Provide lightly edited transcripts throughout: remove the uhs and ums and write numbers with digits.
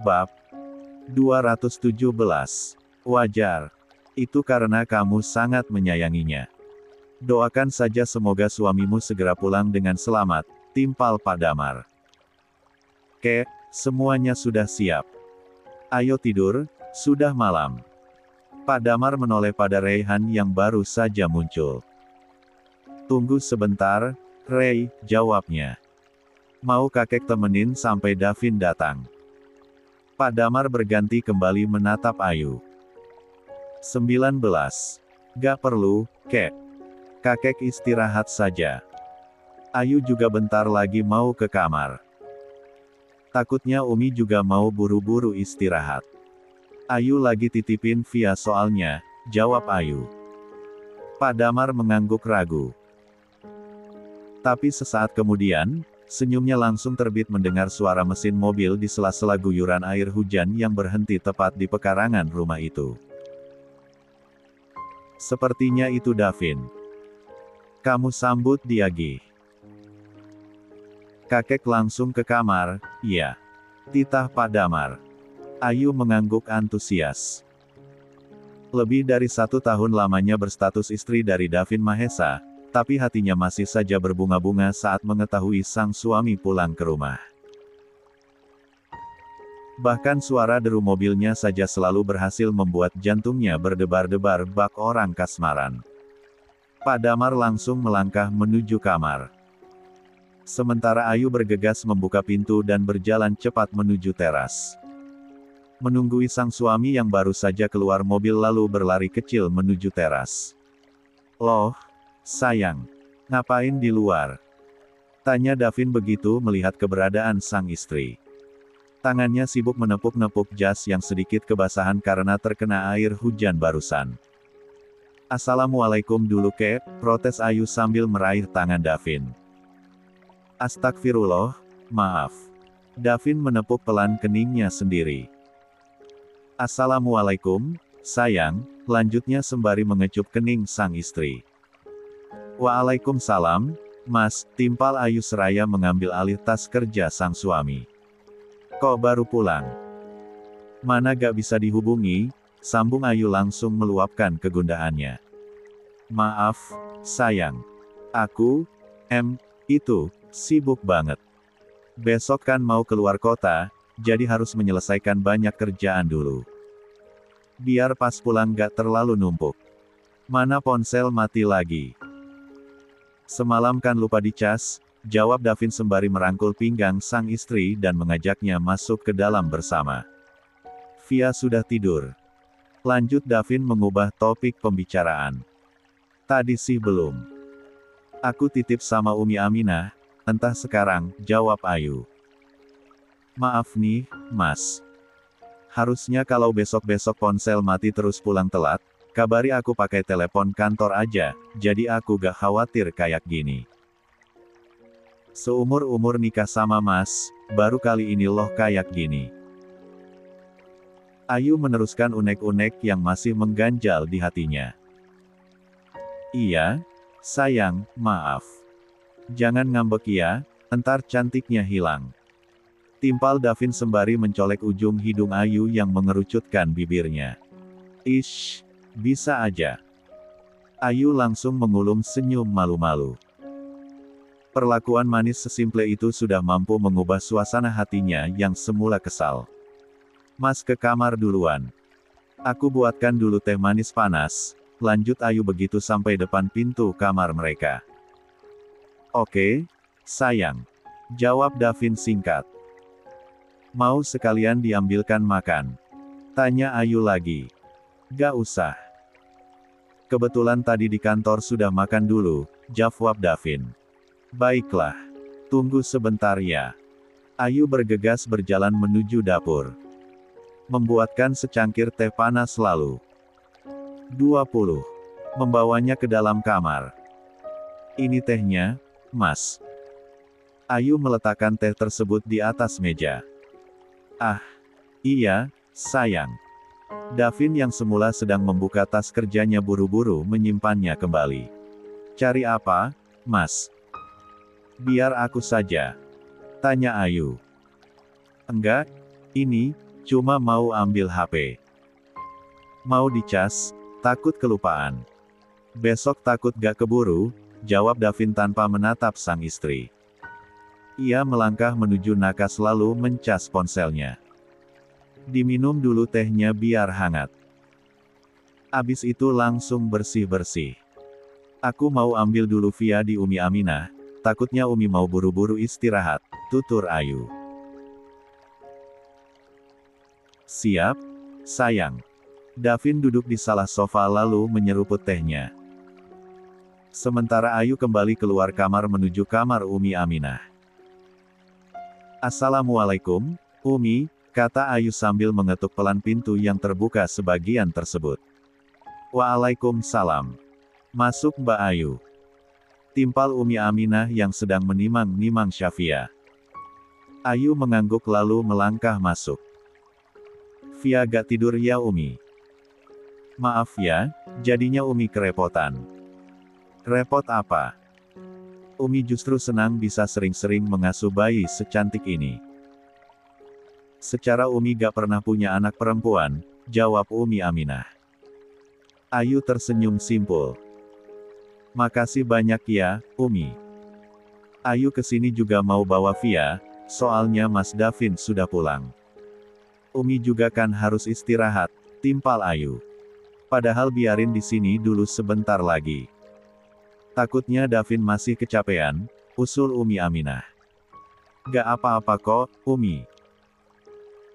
Bab 217. Wajar. Itu karena kamu sangat menyayanginya. Doakan saja semoga suamimu segera pulang dengan selamat, timpal Pak Damar. Kek, semuanya sudah siap. Ayo tidur, sudah malam. Pak Damar menoleh pada Reyhan yang baru saja muncul. Tunggu sebentar, Rey, jawabnya. Mau kakek temenin sampai Davin datang. Pak Damar berganti kembali menatap Ayu. 19. Gak perlu, kek. Kakek istirahat saja. Ayu juga bentar lagi mau ke kamar. Takutnya Umi juga mau buru-buru istirahat. Ayu lagi titipin via soalnya, jawab Ayu. Pak Damar mengangguk ragu. Tapi sesaat kemudian, senyumnya langsung terbit mendengar suara mesin mobil di sela-sela guyuran air hujan yang berhenti tepat di pekarangan rumah itu. Sepertinya itu Davin. Kamu sambut dia Gi. Kakek langsung ke kamar, iya. Titah Pak Damar. Ayu mengangguk antusias. Lebih dari 1 tahun lamanya berstatus istri dari Davin Mahesa, tapi hatinya masih saja berbunga-bunga saat mengetahui sang suami pulang ke rumah. Bahkan suara deru mobilnya saja selalu berhasil membuat jantungnya berdebar-debar bak orang kasmaran. Pak Damar langsung melangkah menuju kamar. Sementara Ayu bergegas membuka pintu dan berjalan cepat menuju teras. Menunggui sang suami yang baru saja keluar mobil lalu berlari kecil menuju teras. Loh, sayang, ngapain di luar? Tanya Davin begitu melihat keberadaan sang istri. Tangannya sibuk menepuk-nepuk jas yang sedikit kebasahan karena terkena air hujan barusan. Assalamualaikum dulu kek, protes Ayu sambil meraih tangan Davin. Astagfirullah, maaf. Davin menepuk pelan keningnya sendiri. Assalamualaikum, sayang, lanjutnya sembari mengecup kening sang istri. Waalaikumsalam, Mas, timpal Ayu seraya mengambil alih tas kerja sang suami. Kok baru pulang? Mana gak bisa dihubungi, sambung Ayu langsung meluapkan kegundahannya. Maaf, sayang. Aku, sibuk banget. Besok kan mau keluar kota, jadi harus menyelesaikan banyak kerjaan dulu. Biar pas pulang gak terlalu numpuk. Mana ponsel mati lagi. Semalam kan lupa dicas, jawab Davin sembari merangkul pinggang sang istri dan mengajaknya masuk ke dalam bersama. Via sudah tidur. Lanjut Davin mengubah topik pembicaraan. Tadi sih belum. Aku titip sama Umi Aminah, entah sekarang, jawab Ayu. Maaf nih, Mas. Harusnya kalau besok-besok ponsel mati terus pulang telat, kabari aku pakai telepon kantor aja, jadi aku gak khawatir kayak gini. Seumur-umur nikah sama Mas, baru kali ini loh kayak gini. Ayu meneruskan unek-unek yang masih mengganjal di hatinya. Iya, sayang, maaf. Jangan ngambek ya, entar cantiknya hilang. Timpal Davin sembari mencolek ujung hidung Ayu yang mengerucutkan bibirnya. Ish, bisa aja. Ayu langsung mengulum senyum malu-malu. Perlakuan manis sesimple itu sudah mampu mengubah suasana hatinya yang semula kesal. Mas ke kamar duluan. Aku buatkan dulu teh manis panas, lanjut Ayu begitu sampai depan pintu kamar mereka. Oke, sayang. Jawab Davin singkat. Mau sekalian diambilkan makan? Tanya Ayu lagi. Gak usah. Kebetulan tadi di kantor sudah makan dulu, jawab Davin. Baiklah. Tunggu sebentar ya. Ayu bergegas berjalan menuju dapur. Membuatkan secangkir teh panas lalu. 20. Membawanya ke dalam kamar. Ini tehnya, Mas. Ayu meletakkan teh tersebut di atas meja. Ah, iya, sayang. Davin yang semula sedang membuka tas kerjanya buru-buru menyimpannya kembali. Cari apa, Mas? Biar aku saja. Tanya Ayu. Enggak, ini Cuma mau ambil HP. Mau dicas, takut kelupaan. Besok takut gak keburu, jawab Davin tanpa menatap sang istri. Ia melangkah menuju nakas lalu mencas ponselnya. Diminum dulu tehnya biar hangat. Abis itu langsung bersih-bersih. Aku mau ambil dulu via di Umi Aminah, takutnya Umi mau buru-buru istirahat, tutur Ayu. Siap, sayang. Davin duduk di salah sofa lalu menyeruput tehnya. Sementara Ayu kembali keluar kamar menuju kamar Umi Aminah. Assalamualaikum, Umi, kata Ayu sambil mengetuk pelan pintu yang terbuka sebagian tersebut. Waalaikumsalam. Masuk Mbak Ayu. Timpal Umi Aminah yang sedang menimang-nimang Syafia. Ayu mengangguk lalu melangkah masuk. Via gak tidur ya Umi? Maaf ya, jadinya Umi kerepotan. Repot apa? Umi justru senang bisa sering-sering mengasuh bayi secantik ini. Secara Umi gak pernah punya anak perempuan, jawab Umi Aminah. Ayu tersenyum simpul. Makasih banyak ya, Umi. Ayu kesini juga mau bawa Via, soalnya Mas Davin sudah pulang. Umi juga kan harus istirahat, timpal Ayu. Padahal biarin di sini dulu sebentar lagi. Takutnya Davin masih kecapean, usul Umi Aminah. Gak apa-apa kok, Umi.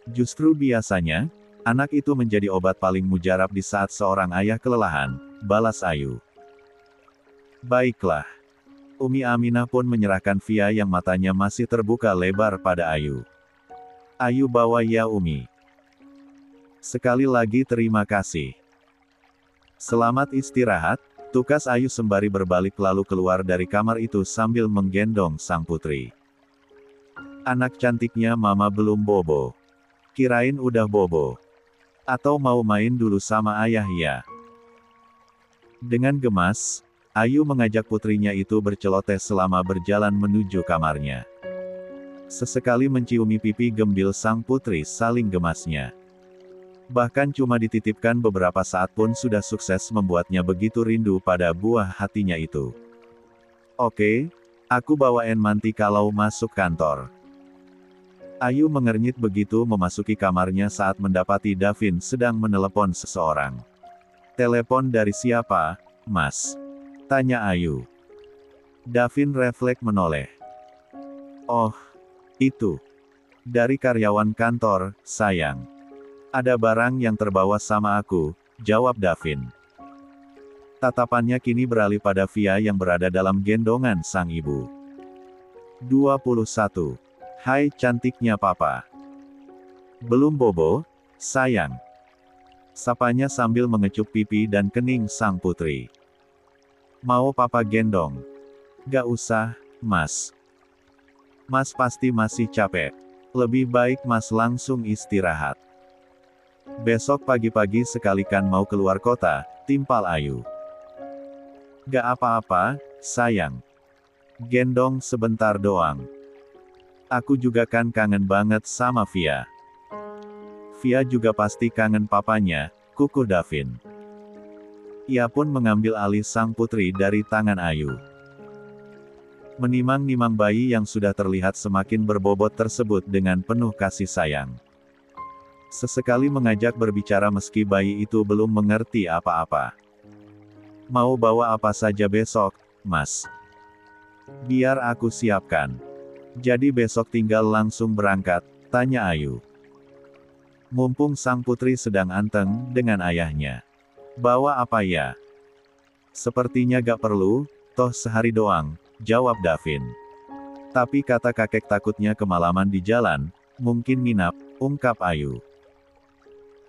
Justru biasanya, anak itu menjadi obat paling mujarab di saat seorang ayah kelelahan, balas Ayu. Baiklah. Umi Aminah pun menyerahkan Via yang matanya masih terbuka lebar pada Ayu. Ayu bawa ya Umi. Sekali lagi terima kasih. Selamat istirahat, tukas Ayu sembari berbalik lalu keluar dari kamar itu sambil menggendong sang putri. Anak cantiknya mama belum bobo. Kirain udah bobo. Atau mau main dulu sama ayah ya? Dengan gemas, Ayu mengajak putrinya itu berceloteh selama berjalan menuju kamarnya. Sesekali menciumi pipi gembil sang putri saling gemasnya. Bahkan cuma dititipkan beberapa saat pun sudah sukses membuatnya begitu rindu pada buah hatinya itu. Oke, aku bawain manti kalau masuk kantor. Ayu mengernyit begitu memasuki kamarnya saat mendapati Davin sedang menelepon seseorang. Telepon dari siapa, Mas? Tanya Ayu. Davin refleks menoleh. Oh, itu. Dari karyawan kantor, sayang. Ada barang yang terbawa sama aku, jawab Davin. Tatapannya kini beralih pada Via yang berada dalam gendongan sang ibu. 21. Hai cantiknya papa. Belum bobo, sayang. Sapanya sambil mengecup pipi dan kening sang putri. Mau papa gendong? Gak usah, Mas. Mas pasti masih capek. Lebih baik Mas langsung istirahat. Besok pagi-pagi sekalikan mau keluar kota, timpal Ayu. Gak apa-apa, sayang. Gendong sebentar doang. Aku juga kan kangen banget sama Via. Via juga pasti kangen papanya, kukuh Davin. Ia pun mengambil alih sang putri dari tangan Ayu. Menimang-nimang bayi yang sudah terlihat semakin berbobot tersebut dengan penuh kasih sayang. Sesekali mengajak berbicara meski bayi itu belum mengerti apa-apa. Mau bawa apa saja besok, Mas? Biar aku siapkan. Jadi besok tinggal langsung berangkat, tanya Ayu. Mumpung sang putri sedang anteng dengan ayahnya. Bawa apa ya? Sepertinya gak perlu, toh sehari doang, jawab Davin. Tapi kata kakek takutnya kemalaman di jalan, mungkin nginap, ungkap Ayu.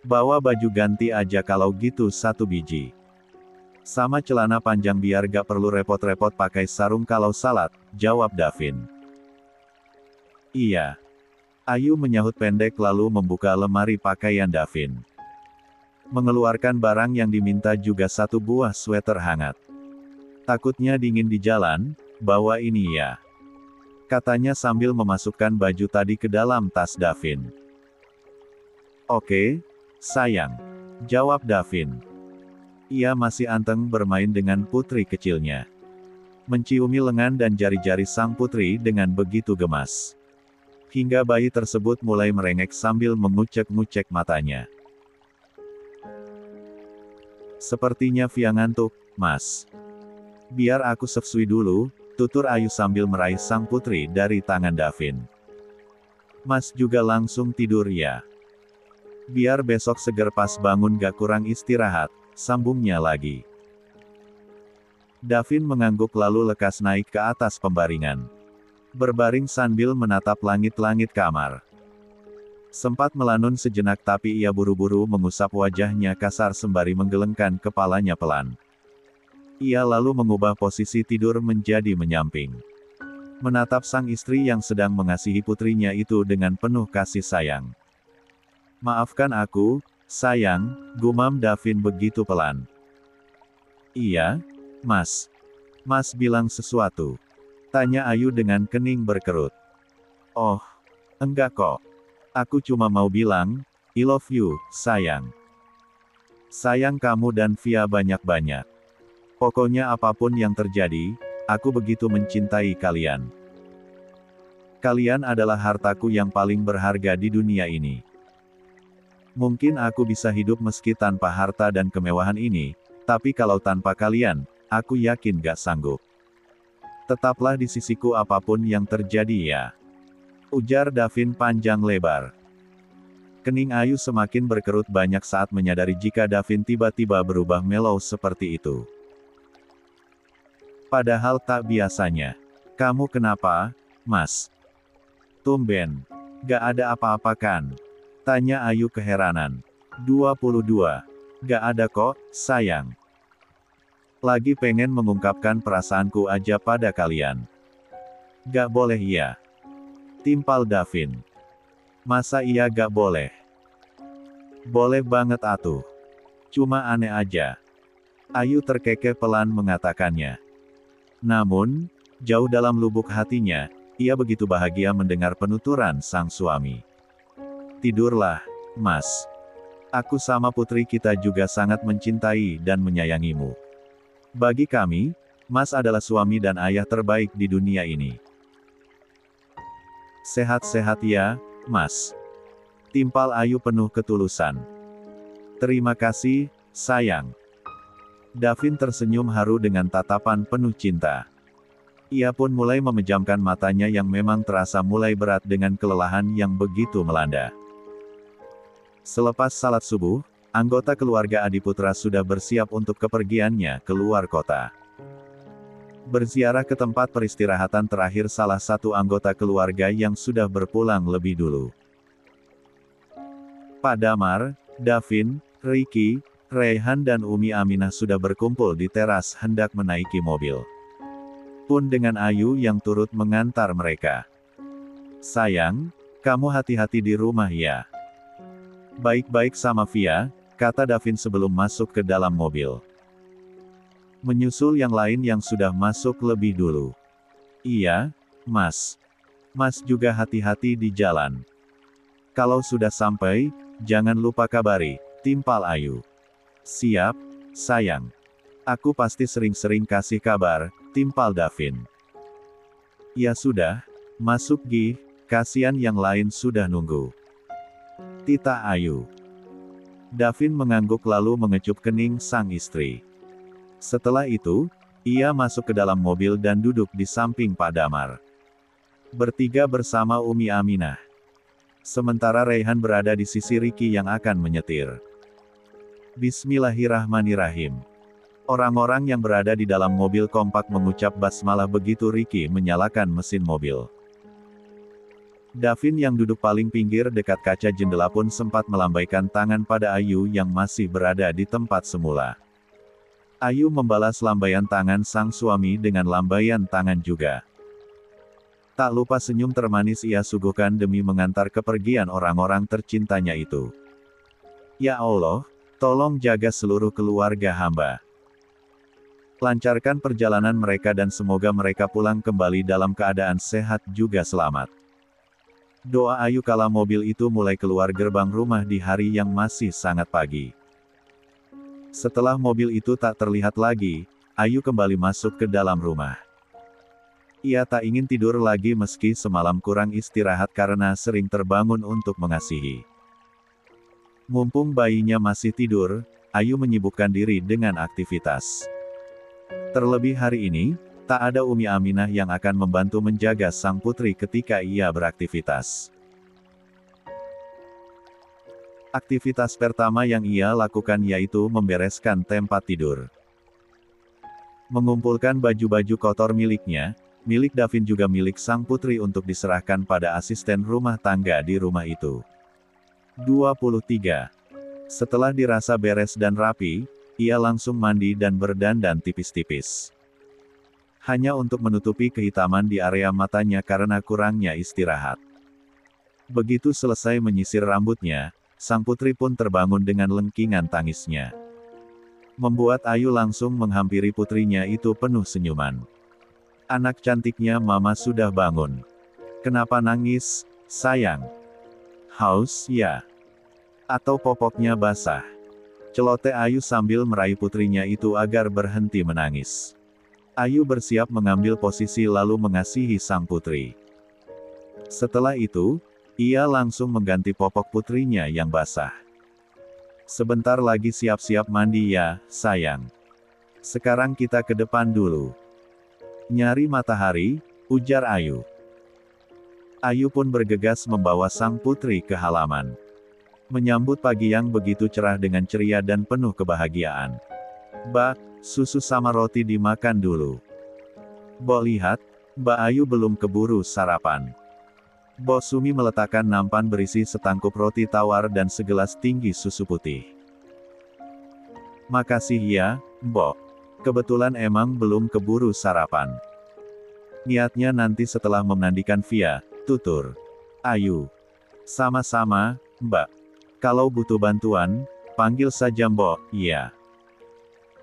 Bawa baju ganti aja kalau gitu 1 biji. Sama celana panjang biar gak perlu repot-repot pakai sarung kalau salat, jawab Davin. Iya. Ayu menyahut pendek lalu membuka lemari pakaian Davin. Mengeluarkan barang yang diminta juga 1 buah sweater hangat. Takutnya dingin di jalan, bawa ini ya. Katanya sambil memasukkan baju tadi ke dalam tas Davin. Oke, sayang. Jawab Davin. Ia masih anteng bermain dengan putri kecilnya. Menciumi lengan dan jari-jari sang putri dengan begitu gemas. Hingga bayi tersebut mulai merengek sambil mengucek-ngucek matanya. Sepertinya Via ngantuk, Mas. Biar aku sepsui dulu, tutur Ayu sambil meraih sang putri dari tangan Davin. Mas juga langsung tidur ya. Biar besok seger pas bangun gak kurang istirahat, sambungnya lagi. Davin mengangguk lalu lekas naik ke atas pembaringan. Berbaring sambil menatap langit-langit kamar. Sempat melanun sejenak tapi ia buru-buru mengusap wajahnya kasar sembari menggelengkan kepalanya pelan. Ia lalu mengubah posisi tidur menjadi menyamping. Menatap sang istri yang sedang mengasihi putrinya itu dengan penuh kasih sayang. Maafkan aku, sayang, gumam Davin begitu pelan. Iya, Mas. Mas bilang sesuatu. Tanya Ayu dengan kening berkerut. Oh, enggak kok. Aku cuma mau bilang, I love you, sayang. Sayang kamu dan Via banyak-banyak. Pokoknya apapun yang terjadi, aku begitu mencintai kalian. Kalian adalah hartaku yang paling berharga di dunia ini. Mungkin aku bisa hidup meski tanpa harta dan kemewahan ini, tapi kalau tanpa kalian, aku yakin gak sanggup. Tetaplah di sisiku apapun yang terjadi ya. Ujar Davin panjang lebar. Kening Ayu semakin berkerut banyak saat menyadari jika Davin tiba-tiba berubah melow seperti itu. Padahal tak biasanya. Kamu kenapa, Mas? Tumben. Gak ada apa-apa kan? Tanya Ayu keheranan. 22. Gak ada kok, sayang. Lagi pengen mengungkapkan perasaanku aja pada kalian. Gak boleh ya? Timpal Davin. Masa iya gak boleh? Boleh banget atuh. Cuma aneh aja. Ayu terkekeh pelan mengatakannya. Namun, jauh dalam lubuk hatinya, ia begitu bahagia mendengar penuturan sang suami. Tidurlah, Mas. Aku sama putri kita juga sangat mencintai dan menyayangimu. Bagi kami, Mas adalah suami dan ayah terbaik di dunia ini. Sehat-sehat ya, Mas. Timpal Ayu penuh ketulusan. Terima kasih, sayang. Davin tersenyum haru dengan tatapan penuh cinta. Ia pun mulai memejamkan matanya yang memang terasa mulai berat dengan kelelahan yang begitu melanda. Selepas salat subuh, anggota keluarga Adiputra sudah bersiap untuk kepergiannya keluar kota. Berziarah ke tempat peristirahatan terakhir salah satu anggota keluarga yang sudah berpulang lebih dulu. Pak Damar, Davin, Ricky, Raihan dan Umi Aminah sudah berkumpul di teras hendak menaiki mobil. Pun dengan Ayu yang turut mengantar mereka. Sayang, kamu hati-hati di rumah ya. Baik-baik sama Via, kata Davin sebelum masuk ke dalam mobil. Menyusul yang lain yang sudah masuk lebih dulu. Iya, Mas. Mas juga hati-hati di jalan. Kalau sudah sampai, jangan lupa kabari, timpal Ayu. Siap, sayang. Aku pasti sering-sering kasih kabar, timpal Davin. Ya sudah, masuk Gi, kasihan yang lain sudah nunggu. Tita Ayu. Davin mengangguk lalu mengecup kening sang istri. Setelah itu, ia masuk ke dalam mobil dan duduk di samping Pak Damar. Bertiga bersama Umi Aminah. Sementara Raihan berada di sisi Ricky yang akan menyetir. Bismillahirrahmanirrahim. Orang-orang yang berada di dalam mobil kompak mengucap basmalah begitu Ricky menyalakan mesin mobil. Davin yang duduk paling pinggir dekat kaca jendela pun sempat melambaikan tangan pada Ayu yang masih berada di tempat semula. Ayu membalas lambaian tangan sang suami dengan lambaian tangan juga. Tak lupa senyum termanis ia suguhkan demi mengantar kepergian orang-orang tercintanya itu. Ya Allah, tolong jaga seluruh keluarga hamba. Lancarkan perjalanan mereka dan semoga mereka pulang kembali dalam keadaan sehat juga selamat. Doa Ayu kala mobil itu mulai keluar gerbang rumah di hari yang masih sangat pagi. Setelah mobil itu tak terlihat lagi, Ayu kembali masuk ke dalam rumah. Ia tak ingin tidur lagi meski semalam kurang istirahat karena sering terbangun untuk mengasihi. Mumpung bayinya masih tidur, Ayu menyibukkan diri dengan aktivitas. Terlebih hari ini, tak ada Umi Aminah yang akan membantu menjaga sang putri ketika ia beraktivitas. Aktivitas pertama yang ia lakukan yaitu membereskan tempat tidur. Mengumpulkan baju-baju kotor miliknya, milik Davin juga milik sang putri untuk diserahkan pada asisten rumah tangga di rumah itu. 23. Setelah dirasa beres dan rapi, ia langsung mandi dan berdandan tipis-tipis. Hanya untuk menutupi kehitaman di area matanya karena kurangnya istirahat. Begitu selesai menyisir rambutnya, sang putri pun terbangun dengan lengkingan tangisnya. Membuat Ayu langsung menghampiri putrinya itu penuh senyuman. Anak cantiknya mama sudah bangun. Kenapa nangis, sayang? Haus, ya? Atau popoknya basah? Celoteh Ayu sambil meraih putrinya itu agar berhenti menangis. Ayu bersiap mengambil posisi lalu mengasihi sang putri. Setelah itu, ia langsung mengganti popok putrinya yang basah. Sebentar lagi siap-siap mandi ya, sayang. Sekarang kita ke depan dulu. Nyari matahari, ujar Ayu. Ayu pun bergegas membawa sang putri ke halaman. Menyambut pagi yang begitu cerah dengan ceria dan penuh kebahagiaan. Mbak, susu sama roti dimakan dulu. Mbok lihat, Mbak Ayu belum keburu sarapan. Mbok Sumi meletakkan nampan berisi setangkup roti tawar dan segelas tinggi susu putih. Makasih ya, Mbok. Kebetulan emang belum keburu sarapan. Niatnya nanti setelah memandikan Via, tutur Ayu. Sama-sama, Mbak. Kalau butuh bantuan, panggil saja Mbok, iya.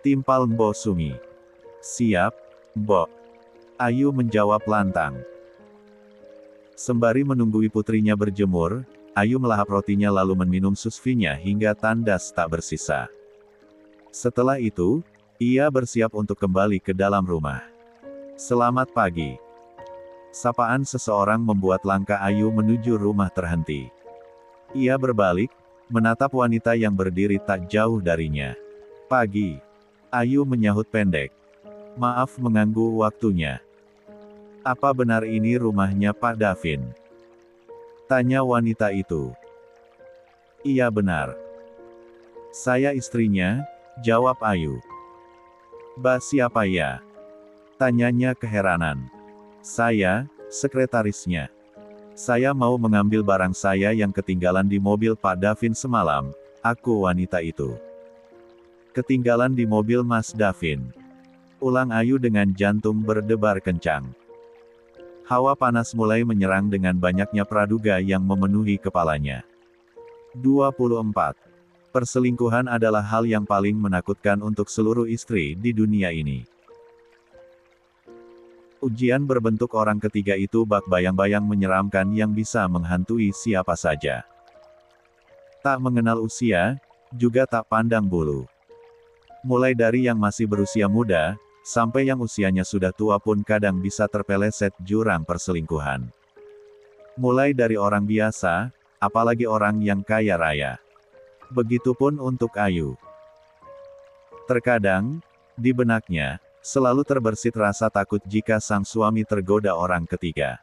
Timpal Mbok Sumi. Siap, Mbok. Ayu menjawab lantang. Sembari menunggui putrinya berjemur, Ayu melahap rotinya lalu meminum susvinya hingga tandas tak bersisa. Setelah itu, ia bersiap untuk kembali ke dalam rumah. Selamat pagi. Sapaan seseorang membuat langkah Ayu menuju rumah terhenti. Ia berbalik, menatap wanita yang berdiri tak jauh darinya. Pagi. Ayu menyahut pendek. Maaf mengganggu waktunya. Apa benar ini rumahnya Pak Davin? Tanya wanita itu. Iya benar. Saya istrinya, jawab Ayu. Mbak siapa ya? Tanyanya keheranan. Saya, sekretarisnya. Saya mau mengambil barang saya yang ketinggalan di mobil Pak Davin semalam, aku wanita itu. Ketinggalan di mobil Mas Davin. Ulang Ayu dengan jantung berdebar kencang. Hawa panas mulai menyerang dengan banyaknya praduga yang memenuhi kepalanya. 24. Perselingkuhan adalah hal yang paling menakutkan untuk seluruh istri di dunia ini. Ujian berbentuk orang ketiga itu bak bayang-bayang menyeramkan yang bisa menghantui siapa saja. Tak mengenal usia, juga tak pandang bulu. Mulai dari yang masih berusia muda, sampai yang usianya sudah tua pun kadang bisa terpeleset jurang perselingkuhan. Mulai dari orang biasa, apalagi orang yang kaya raya. Begitupun untuk Ayu. Terkadang, di benaknya, selalu terbersit rasa takut jika sang suami tergoda orang ketiga.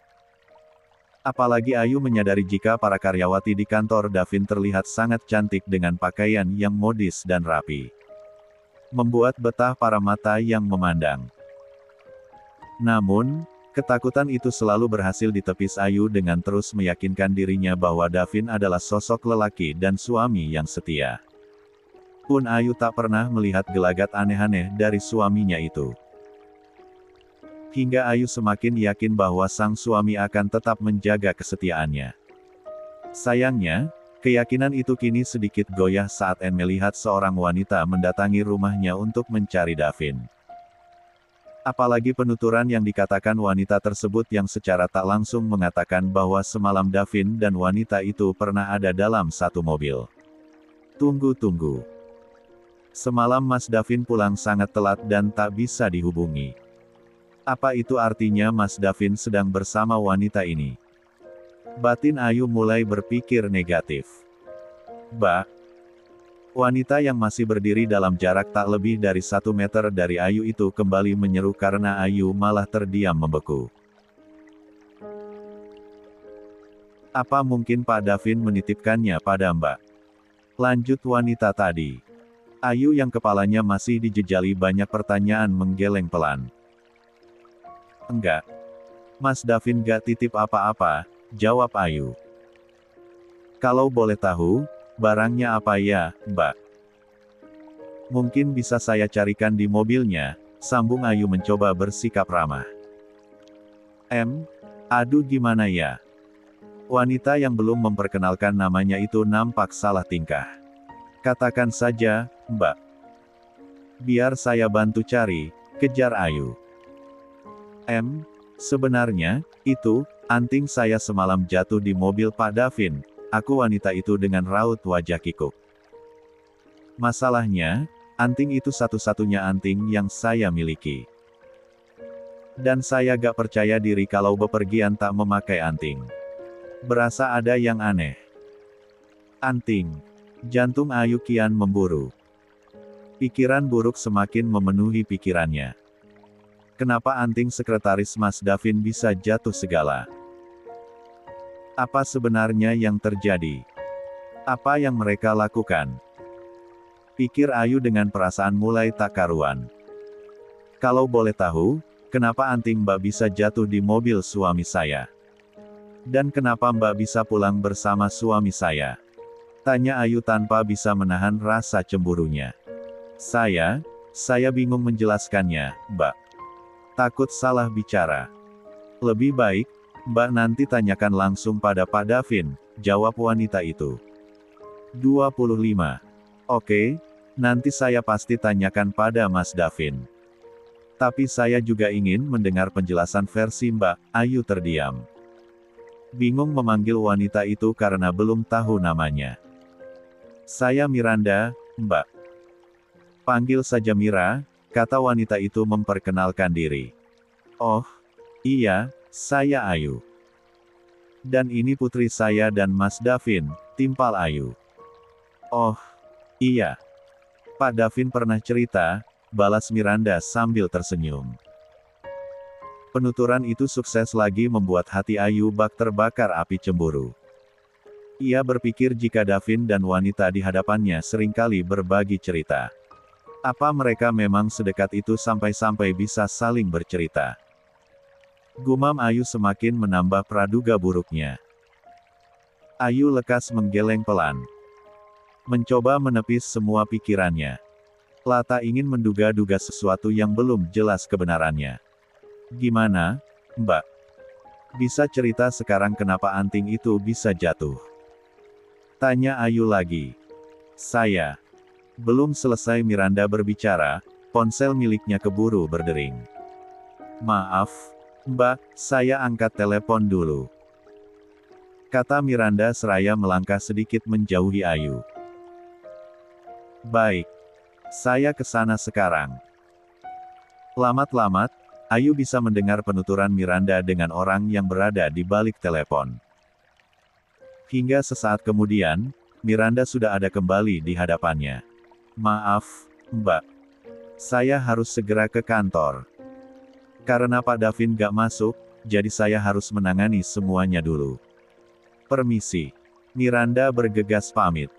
Apalagi Ayu menyadari jika para karyawati di kantor Davin terlihat sangat cantik dengan pakaian yang modis dan rapi. Membuat betah para mata yang memandang. Namun, ketakutan itu selalu berhasil ditepis Ayu dengan terus meyakinkan dirinya bahwa Davin adalah sosok lelaki dan suami yang setia. Pun Ayu tak pernah melihat gelagat aneh-aneh dari suaminya itu. Hingga Ayu semakin yakin bahwa sang suami akan tetap menjaga kesetiaannya. Sayangnya, keyakinan itu kini sedikit goyah saat Anne melihat seorang wanita mendatangi rumahnya untuk mencari Davin. Apalagi penuturan yang dikatakan wanita tersebut yang secara tak langsung mengatakan bahwa semalam Davin dan wanita itu pernah ada dalam satu mobil. Tunggu. Semalam Mas Davin pulang sangat telat dan tak bisa dihubungi. Apa itu artinya Mas Davin sedang bersama wanita ini? Batin Ayu mulai berpikir negatif. Wanita yang masih berdiri dalam jarak tak lebih dari 1 meter dari Ayu itu kembali menyeru karena Ayu malah terdiam membeku. Apa mungkin Pak Davin menitipkannya pada Mbak? Lanjut wanita tadi. Ayu yang kepalanya masih dijejali banyak pertanyaan menggeleng pelan. Enggak. Mas Davin gak titip apa-apa, jawab Ayu. Kalau boleh tahu, barangnya apa ya, Mbak? Mungkin bisa saya carikan di mobilnya, sambung Ayu mencoba bersikap ramah. Aduh gimana ya? Wanita yang belum memperkenalkan namanya itu nampak salah tingkah. Katakan saja, Mbak. Biar saya bantu cari, kejar Ayu. Sebenarnya, itu, anting saya semalam jatuh di mobil Pak Davin, aku wanita itu dengan raut wajah kikuk. Masalahnya, anting itu satu-satunya anting yang saya miliki. Dan saya gak percaya diri kalau bepergian tak memakai anting. Berasa ada yang aneh. Anting. Jantung Ayu kian memburu. Pikiran buruk semakin memenuhi pikirannya. Kenapa anting sekretaris Mas Davin bisa jatuh segala? Apa sebenarnya yang terjadi? Apa yang mereka lakukan? Pikir Ayu dengan perasaan mulai tak karuan. Kalau boleh tahu, kenapa anting Mbak bisa jatuh di mobil suami saya? Dan kenapa Mbak bisa pulang bersama suami saya? Tanya Ayu tanpa bisa menahan rasa cemburunya. Saya bingung menjelaskannya, Mbak. Takut salah bicara. Lebih baik, Mbak nanti tanyakan langsung pada Pak Davin, jawab wanita itu. 25. Oke, nanti saya pasti tanyakan pada Mas Davin. Tapi saya juga ingin mendengar penjelasan versi Mbak. Ayu terdiam. Bingung memanggil wanita itu karena belum tahu namanya. Saya Miranda, Mbak. Panggil saja Mira, kata wanita itu memperkenalkan diri. Oh, iya, saya Ayu. Dan ini putri saya dan Mas Davin, timpal Ayu. Oh, iya. Pak Davin pernah cerita, balas Miranda sambil tersenyum. Penuturan itu sukses lagi membuat hati Ayu bak terbakar api cemburu. Ia berpikir jika Davin dan wanita di hadapannya seringkali berbagi cerita. Apa mereka memang sedekat itu sampai-sampai bisa saling bercerita? Gumam Ayu semakin menambah praduga buruknya. Ayu lekas menggeleng pelan. Mencoba menepis semua pikirannya. Lata ingin menduga-duga sesuatu yang belum jelas kebenarannya. Gimana, Mbak? Bisa cerita sekarang kenapa anting itu bisa jatuh? Tanya Ayu lagi. Belum selesai Miranda berbicara, ponsel miliknya keburu berdering. Maaf, Mbak, saya angkat telepon dulu. Kata Miranda seraya melangkah sedikit menjauhi Ayu. Baik. Saya ke sana sekarang. Lamat-lamat, Ayu bisa mendengar penuturan Miranda dengan orang yang berada di balik telepon. Hingga sesaat kemudian, Miranda sudah ada kembali di hadapannya. Maaf, Mbak. Saya harus segera ke kantor. Karena Pak Davin gak masuk, jadi saya harus menangani semuanya dulu. Permisi. Miranda bergegas pamit.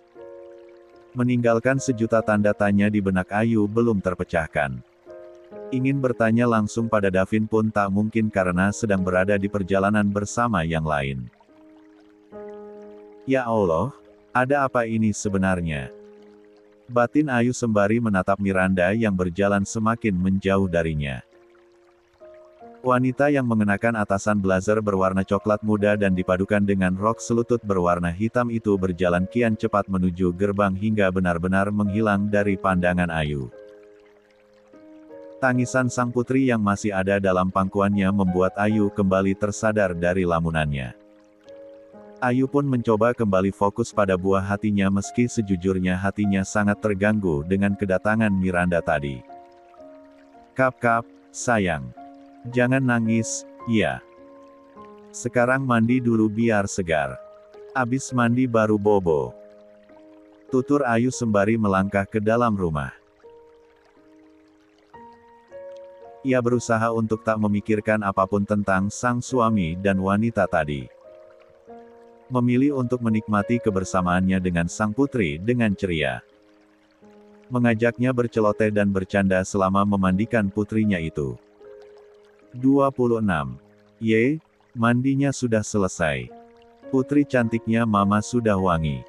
Meninggalkan sejuta tanda tanya di benak Ayu belum terpecahkan. Ingin bertanya langsung pada Davin pun tak mungkin karena sedang berada di perjalanan bersama yang lain. Ya Allah, ada apa ini sebenarnya? Batin Ayu sembari menatap Miranda yang berjalan semakin menjauh darinya. Wanita yang mengenakan atasan blazer berwarna coklat muda dan dipadukan dengan rok selutut berwarna hitam itu berjalan kian cepat menuju gerbang hingga benar-benar menghilang dari pandangan Ayu. Tangisan sang putri yang masih ada dalam pangkuannya membuat Ayu kembali tersadar dari lamunannya. Ayu pun mencoba kembali fokus pada buah hatinya meski sejujurnya hatinya sangat terganggu dengan kedatangan Miranda tadi. Kap, sayang. Jangan nangis, ya. Sekarang mandi dulu biar segar. Abis mandi baru bobo. Tutur Ayu sembari melangkah ke dalam rumah. Ia berusaha untuk tak memikirkan apapun tentang sang suami dan wanita tadi. Memilih untuk menikmati kebersamaannya dengan sang putri dengan ceria. Mengajaknya berceloteh dan bercanda selama memandikan putrinya itu. 26. Mandinya sudah selesai. Putri cantiknya mama sudah wangi.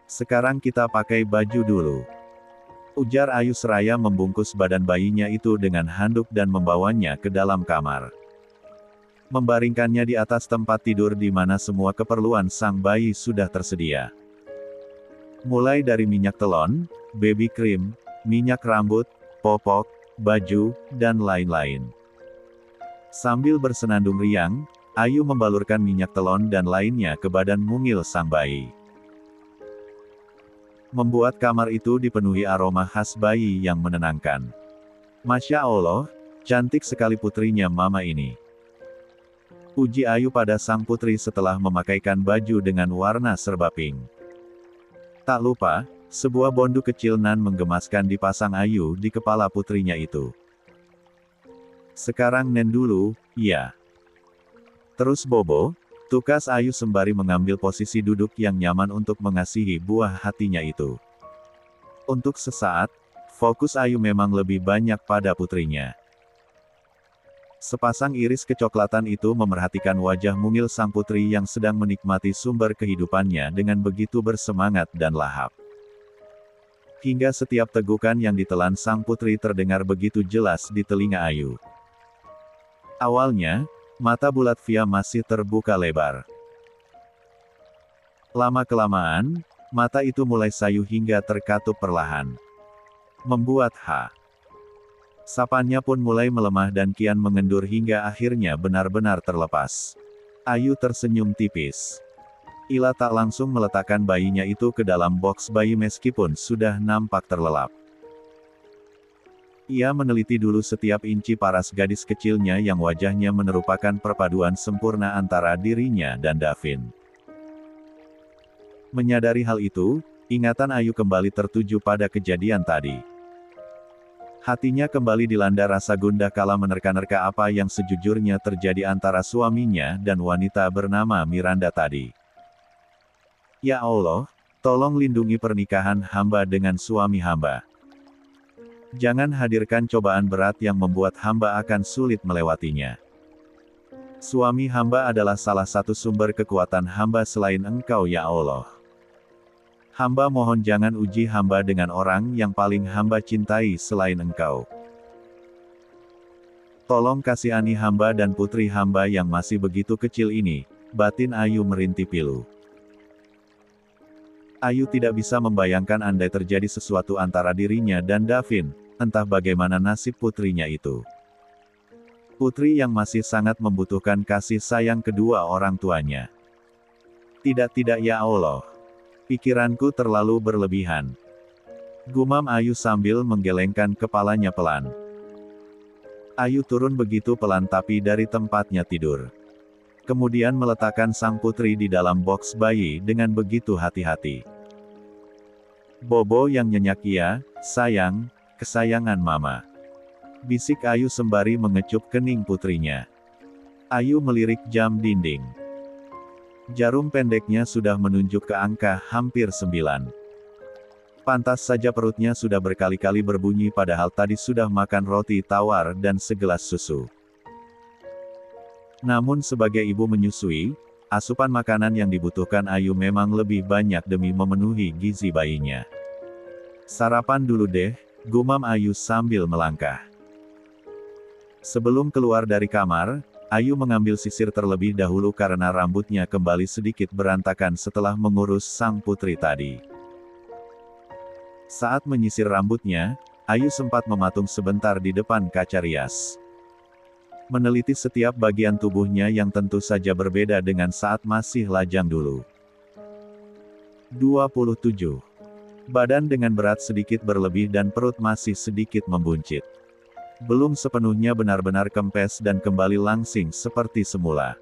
Sekarang kita pakai baju dulu. Ujar Ayu seraya membungkus badan bayinya itu dengan handuk dan membawanya ke dalam kamar. Membaringkannya di atas tempat tidur di mana semua keperluan sang bayi sudah tersedia. Mulai dari minyak telon, baby cream, minyak rambut, popok, baju, dan lain-lain. Sambil bersenandung riang, Ayu membalurkan minyak telon dan lainnya ke badan mungil sang bayi. Membuat kamar itu dipenuhi aroma khas bayi yang menenangkan. Masya Allah, cantik sekali putrinya mama ini. Puji Ayu pada sang putri setelah memakaikan baju dengan warna serba pink. Tak lupa, sebuah bondu kecil nan menggemaskan dipasang Ayu di kepala putrinya itu. Sekarang nen dulu, ya. Terus bobo. Tukas Ayu sembari mengambil posisi duduk yang nyaman untuk mengasihi buah hatinya itu. Untuk sesaat, fokus Ayu memang lebih banyak pada putrinya. Sepasang iris kecoklatan itu memerhatikan wajah mungil sang putri yang sedang menikmati sumber kehidupannya dengan begitu bersemangat dan lahap. Hingga setiap tegukan yang ditelan sang putri terdengar begitu jelas di telinga Ayu. Awalnya, mata bulat Via masih terbuka lebar. Lama-kelamaan, mata itu mulai sayu hingga terkatup perlahan. Membuat sapannya pun mulai melemah dan kian mengendur hingga akhirnya benar-benar terlepas. Ayu tersenyum tipis. Ila tak langsung meletakkan bayinya itu ke dalam box bayi meskipun sudah nampak terlelap. Ia meneliti dulu setiap inci paras gadis kecilnya yang wajahnya menerupakan perpaduan sempurna antara dirinya dan Davin. Menyadari hal itu, ingatan Ayu kembali tertuju pada kejadian tadi. Hatinya kembali dilanda rasa gundah kala menerka-nerka apa yang sejujurnya terjadi antara suaminya dan wanita bernama Miranda tadi. Ya Allah, tolong lindungi pernikahan hamba dengan suami hamba. Jangan hadirkan cobaan berat yang membuat hamba akan sulit melewatinya. Suami hamba adalah salah satu sumber kekuatan hamba selain Engkau ya Allah. Hamba mohon jangan uji hamba dengan orang yang paling hamba cintai selain Engkau. Tolong kasihani hamba dan putri hamba yang masih begitu kecil ini, batin Ayu merintih pilu. Ayu tidak bisa membayangkan andai terjadi sesuatu antara dirinya dan Davin, entah bagaimana nasib putrinya itu. Putri yang masih sangat membutuhkan kasih sayang kedua orang tuanya. Tidak ya Allah. Pikiranku terlalu berlebihan. Gumam Ayu sambil menggelengkan kepalanya pelan. Ayu turun begitu pelan tapi dari tempatnya tidur. Kemudian meletakkan sang putri di dalam box bayi dengan begitu hati-hati. Bobo yang nyenyak ia, sayang, kesayangan mama. Bisik Ayu sembari mengecup kening putrinya. Ayu melirik jam dinding. Jarum pendeknya sudah menunjuk ke angka hampir 9. Pantas saja perutnya sudah berkali-kali berbunyi padahal tadi sudah makan roti tawar dan segelas susu. Namun sebagai ibu menyusui, asupan makanan yang dibutuhkan Ayu memang lebih banyak demi memenuhi gizi bayinya. Sarapan dulu deh, gumam Ayu sambil melangkah. Sebelum keluar dari kamar, Ayu mengambil sisir terlebih dahulu karena rambutnya kembali sedikit berantakan setelah mengurus sang putri tadi. Saat menyisir rambutnya, Ayu sempat mematung sebentar di depan kaca rias. Meneliti setiap bagian tubuhnya yang tentu saja berbeda dengan saat masih lajang dulu. 27. Badan dengan berat sedikit berlebih dan perut masih sedikit membuncit. Belum sepenuhnya benar-benar kempes dan kembali langsing seperti semula.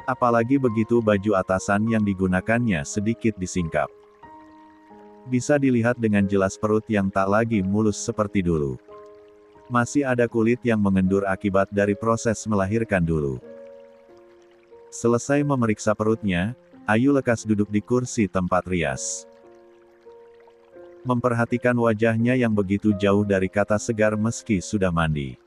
Apalagi begitu baju atasan yang digunakannya sedikit disingkap. Bisa dilihat dengan jelas perut yang tak lagi mulus seperti dulu. Masih ada kulit yang mengendur akibat dari proses melahirkan dulu. Selesai memeriksa perutnya, Ayu lekas duduk di kursi tempat rias. Memperhatikan wajahnya yang begitu jauh dari kata segar meski sudah mandi.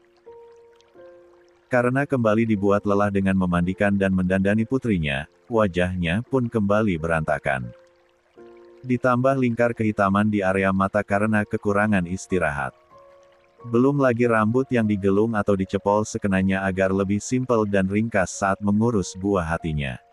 Karena kembali dibuat lelah dengan memandikan dan mendandani putrinya, wajahnya pun kembali berantakan. Ditambah lingkar kehitaman di area mata karena kekurangan istirahat. Belum lagi rambut yang digelung atau dicepol sekenanya agar lebih simpel dan ringkas saat mengurus buah hatinya.